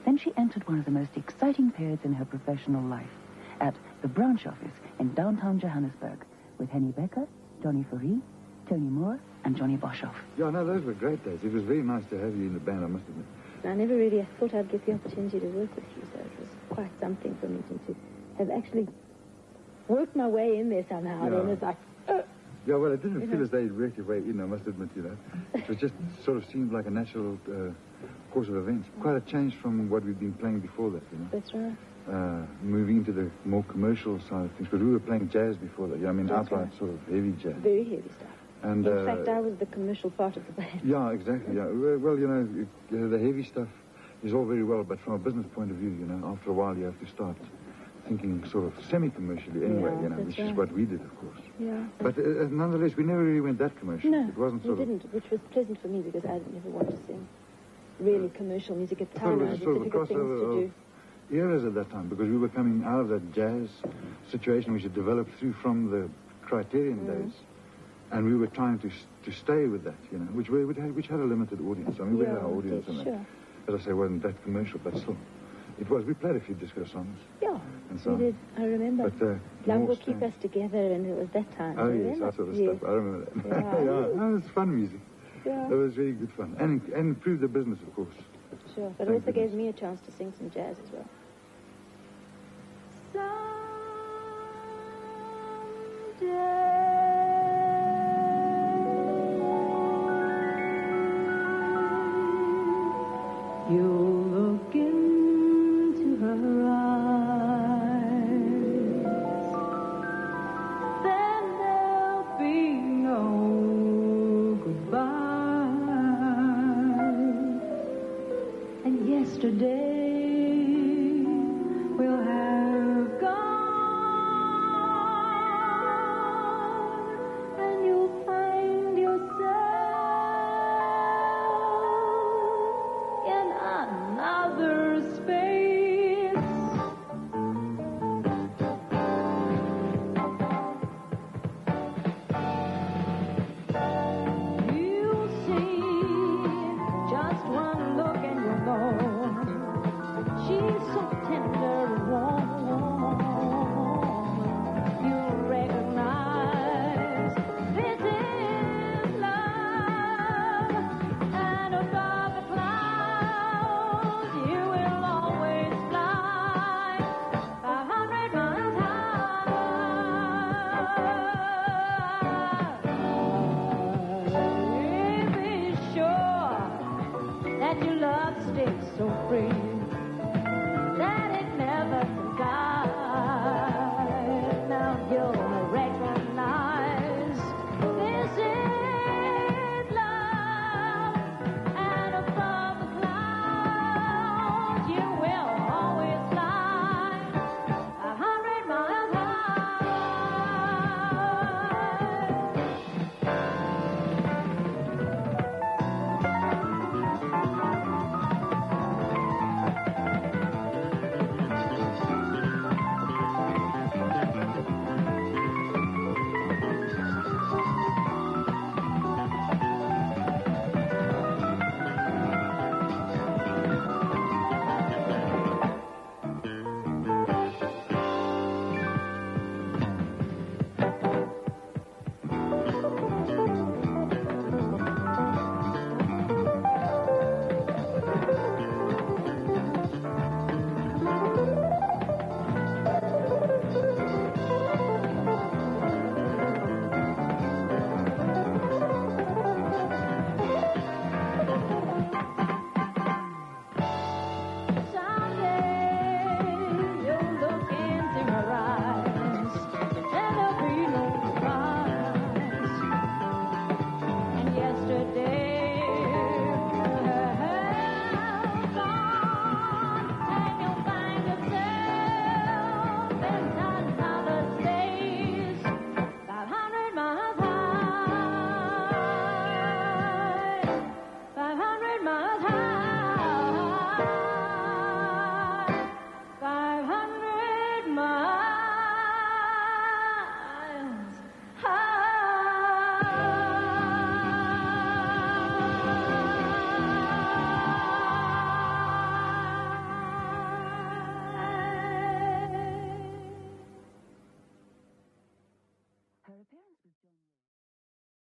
Then she entered one of the most exciting periods in her professional life at the branch office in downtown Johannesburg with Henny Becker, Johnny Fourie, Tony Moore, and Johnny Boshoff. Yeah, no, those were great days. It was very nice to have you in the band, I must admit. I never really thought I'd get the opportunity to work with you, so it was quite something for me to have actually worked my way in there somehow. Yeah. Then it's like, Yeah, well, it didn't feel as though you'd worked your way in, I must admit, It was just sort of seemed like a natural course of events. Quite a change from what we'd been playing before that, That's right. Moving into the more commercial side of things, because we were playing jazz before that. That's outright right. sort of heavy jazz. Very heavy stuff. And, in fact, I was the commercial part of the band. Yeah, exactly, yeah. Well, the heavy stuff is all very well, but from a business point of view, after a while you have to start thinking sort of semi-commercially anyway, which is what we did, of course. Yeah. But nonetheless, we never really went that commercial. No, it wasn't sort we didn't, which was pleasant for me because I never wanted to sing really commercial music at the time. It It was was sort of a difficult things to crossover do. of eras at that time, because we were coming out of that jazz situation which had developed through from the Criterion days, and we were trying to stay with that, which had a limited audience. I mean, we had our audience, and sure. as I say, wasn't that commercial, but still, it was. We played a few disco songs. Yeah, and so we did. I remember. But, Love Will Keep Us Together, and it was that time. Oh, you yes, remember? that sort of Yes. stuff. I remember that. Yeah. No, it was fun music. Yeah. It was really good fun. And improved the business, of course. Sure, but it Thank also gave goodness. me a chance to sing some jazz as well. You'll look into her eyes, then there'll be no goodbye. And yesterday will have gone, and you'll find yourself in another space. You'll see just one look and you'll know she's so tender and warm. You'll recognize this is love, and above the clouds you will always Her appearance with John Rowe.